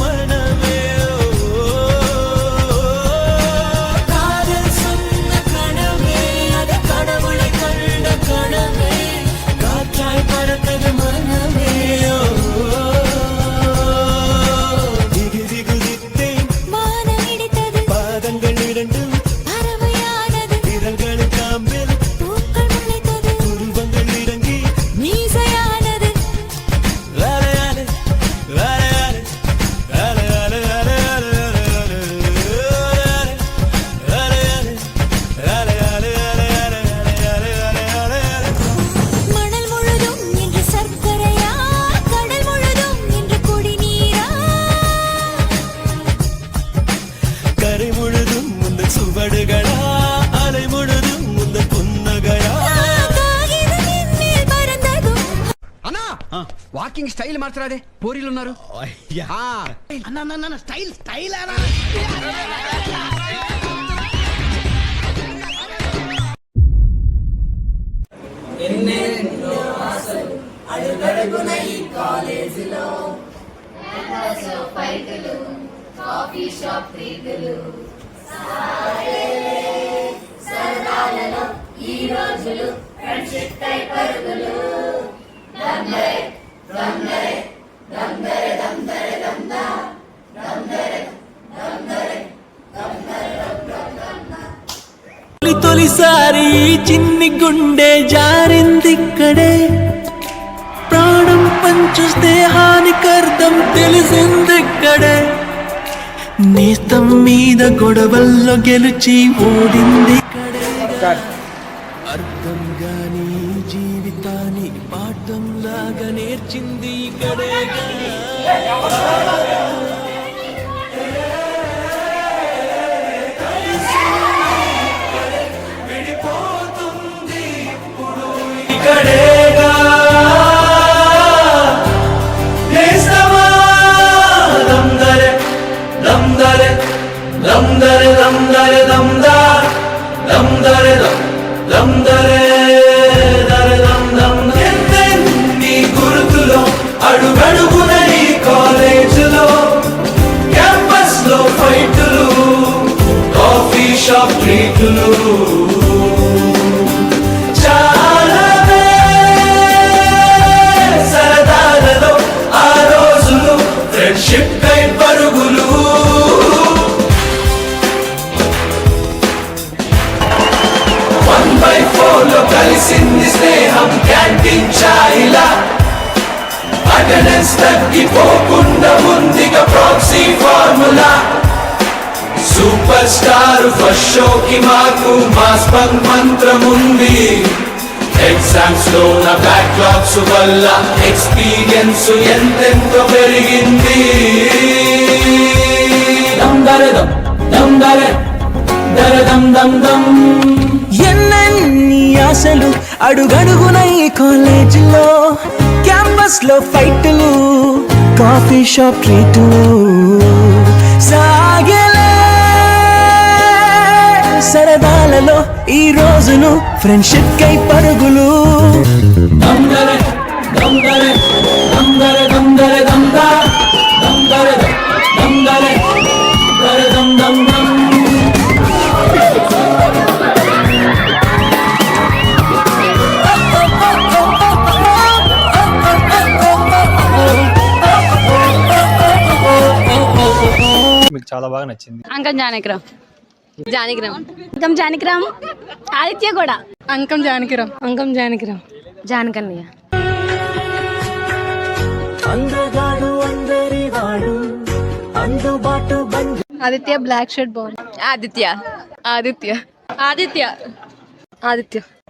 మనమే காதல் சொன்ன கனவே அது கடவுளை கண்ட கனவே காற்றாய் பறந்தது மனமே திகு திகு தித்தேன் வானம் இடித்தது பாதங்கள் இரண்டும் பறவையானது விரல்களின் காம்பில் பூக்கள் முளைத்தது உருவங்கள் இறங்கி மீசையானது வேலையானது வேலையானது மணல் முழுதும் என்று சர்க்கரையா கடல் முழுதும் என்று குடிநீரா கரை முழுதும் முந்த சுவடுகளா அலை முழுதும் முந்த புன்னகையா காகிதம் மேல் பறந்ததும் అన్నా వాకింగ్ స్టైల్ మార్చరాదే పోరీలు ఉన్నారు అన్న స్టైల్ స్టైల్ అన్నా తొలిసారి చిన్ని గుండె జారిందిక్కడే ప్రాణం పంచు స్నేహానికర్థం తెలిసిందిక్కడే నేస్తం మీద గొడవల్లో గెలిచి ఓడింది అర్థం గాని జీవితాన్ని పాఠం లాగా నేర్చింది ఇక్కడే ఇక్కడేగా నేస్తమా దమ్దరే దమ్దరే దమ్దరే దమ్దరే దమ్దా దమ్దరే దమ్దరే దరే దమ్ దమ్ ఎన్నెన్ని గుర్తులో అడుగడుగున ఈ కాలేజీలో క్యాంపస్ లో ఫైట్లు కాఫీ షాప్ ట్రీట్లు ఫ్రెండ్షిప్ కై పరుగులు 1/4 లో కలిసింది స్నేహం క్యాంటీన్ ఛాయిలా అటెండెన్స్ తగ్గిపోకుండా ఉందిగా proxy formula super star first షోకి మాకు మాస్ బంక్ మంత్రం ఉంది ఎగ్జామ్స్ లో నా బ్యాక్లాగ్స్ వల్ల ఎక్స్పీరియన్స్ ఎంతెంతో పెరిగింది ఎన్నెన్ని ఆశలు అడుగడుగున ఈ కాలేజీలో క్యాంపస్ లో ఫైట్లు కాఫీ షాప్ ట్రీట్లు సాగలే సరదాలలో ఈ రోజులు ఫ్రెండ్షిప్ కై పరుగులు దమ్దరే దమ్దరే దమ్దరే దమ్దరే దమ్దా దమ్దరే దమ్దరే దరే దమ్ దమ్ దమ్ మీకు చాలా బాగా నచ్చింది? అంకం జానకిరామ్ అంకం జానకిరామ్ ఆదిత్య కూడా అంకం జానకిరామ్ జానకన్నయ్య అందగాడు అందరి వాడు అందుబాటు ఆదిత్య బ్లాక్ షర్ట్ బాగుంది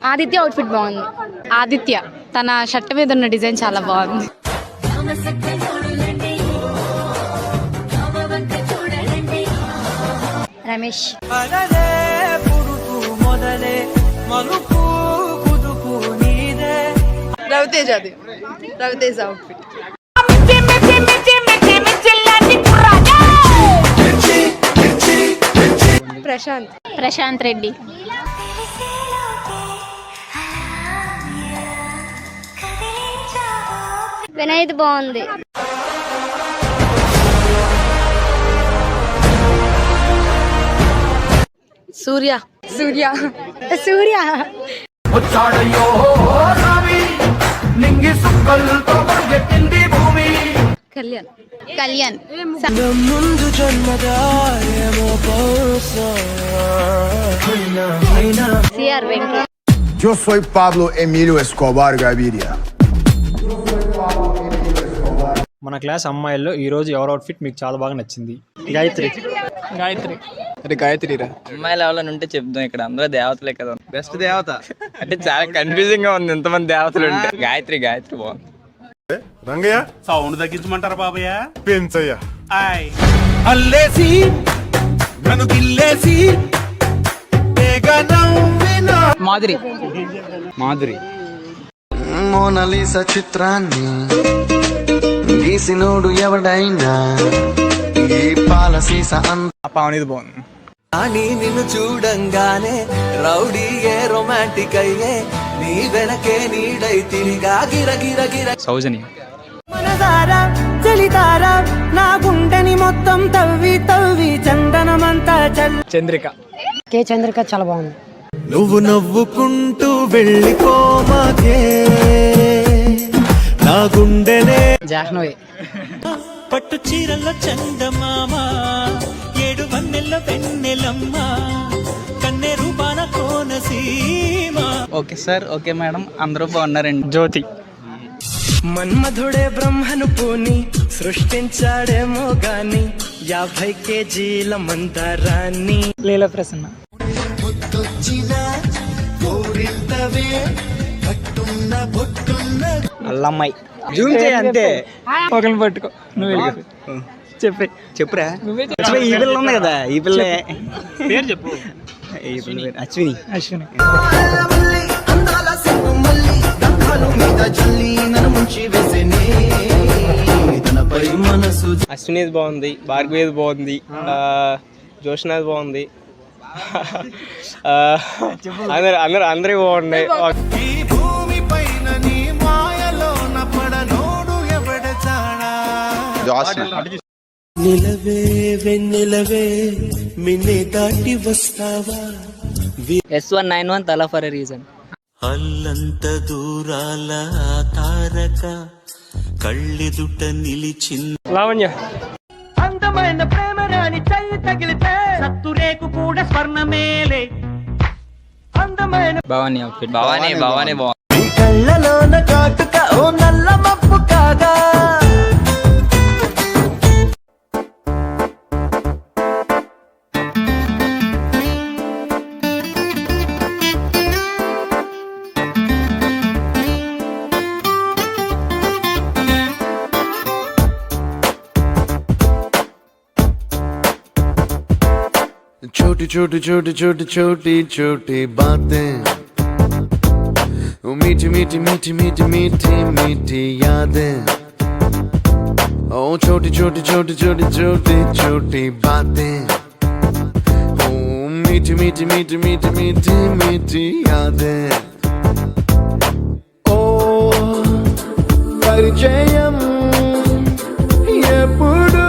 ఆదిత్య అవుట్ఫిట్ బాగుంది ఆదిత్య తన షర్ట్ మీద ఉన్న డిజైన్ చాలా బాగుంది రమేష్ రవితేజ అవుట్ఫిట్ ప్రశాంత్ రెడ్డి వినయ్ బాగుంది Surya Surya Surya Kalyan Kalyan CR Venky Yo soy Pablo Emilio Escobar Gaviria. మన క్లాస్ అమ్మాయిల్లో ఈ రోజు ఎవరి అవుట్ఫిట్ మీకు చాలా బాగా నచ్చింది? గాయత్రి. అరే గాయత్రి రా. అమ్మాయిలు ఎవరైనా ఉంటే చెప్దాం, ఇక్కడ అందరూ దేవతలే కదా. బెస్ట్ దేవత అంటే చాలా కన్ఫ్యూజింగ్ గా ఉంది ఎంతమంది దేవతలు ఉంటే. గాయత్రి బాగుంది. రంగయ్య సౌండ్ తగ్గించమంటారా బాబయ్య? పెంచయ్య. అల్లేసి నన్ను గిల్లేసి మాధురి మాధురి మోనాలిసా చిత్రాన్ని గీసినోడు ఎవడైనా ఈ పాలసీస పావనిది బాగుంది. అని నిన్ను చూడంగానే రౌడీ ఏ రొమాంటిక్ అయ్యే నీ వెనకే నీడై తిరిగా గిరగిరగిర సౌజన్య. మనసారా చలితారా నా గుండెని మొత్తం తవ్వి తవ్వి చందనమంతా చంద్రిక. కే చంద్రిక చాలా బాగుంది. నువ్వు నవ్వుకుంటూ వెళ్ళిపోమాకే నా గుండెనే. జాహ్నవి. పట్టు చీరల చందమామ ఏడు వన్నెల వెన్నెలమ్మ కన్నె రూపాన Konaseema. Okay sir, okay madam, అందరూ బాగున్నారండి. జ్యోతి. మన్మధుడే బ్రహ్మను పూని సృష్టించాడేమో గాని 50 కేజీల మందారాన్ని. లీలా ప్రసన్న. అల్లమ్మాయి. జూమ్ చేయి అంతే. ఒకరిని పట్టుకో నువ్వు చెప్పురా. ఈ పిల్ల ఉంది కదా, ఈ పిల్ల పేరు చెప్పు. ఈ పిల్ల పేరు అశ్విని. అశ్విని. అశ్విని బాగుంది, భార్గవి బాగుంది, జోష్నాథ్ బాగుంది, అందరూ బాగున్నాయి. నిలవే వెన్నెలవే మిన్నే దాటి వస్తావా S191 తలా ఫర్ ఎ రీజన్. అల్లంత దూరాల తారక కళ్ళెదుట నిలిచింది. లావణ్య. అందమైన ప్రేమ రాణి చెయ్యి తగిలితే సత్తురేకు కూడా స్వర్ణమేలే. అందమైన భవానీ అవుట్ఫిట్. భవానీ బాగుంది. కళ్ళలోన కాటుక ఓ నల్ల మప్పు కాగా. छोटी छोटी छोटी छोटी छोटी छोटी बातें, वो मीठी मीठी मीठी मीठी मीठी मीठी यादें. ओ छोटी छोटी छोटी छोटी छोटी छोटी बातें, ओ मीठी मीठी मीठी मीठी मीठी मीठी यादें. ओ परिचयम ఎప్పుడు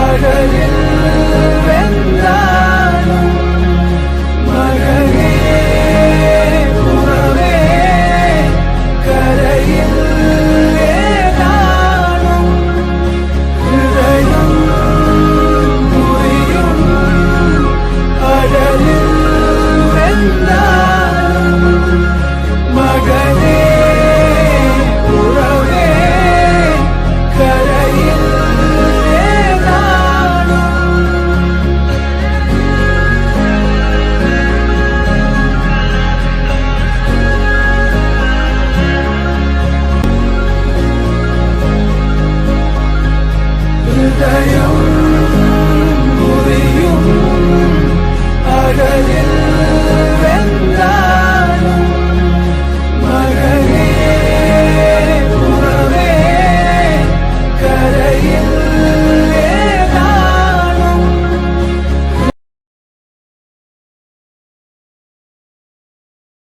అగలిల్ వెందాను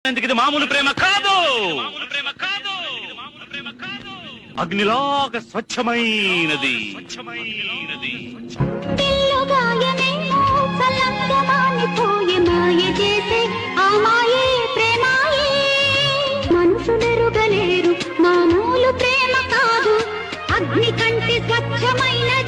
ఇది మామూలు ప్రేమ కాదు, అగ్నిలాగా స్వచ్ఛమైనది. పిల్లుగాయనేమో సలంగమానిపోయే మాయ చేసే ఆ మాయే ప్రేమాయే. మనుషులెరుగలేరు మామూలు ప్రేమ కాదు, అగ్ని కంటే స్వచ్ఛమైనది.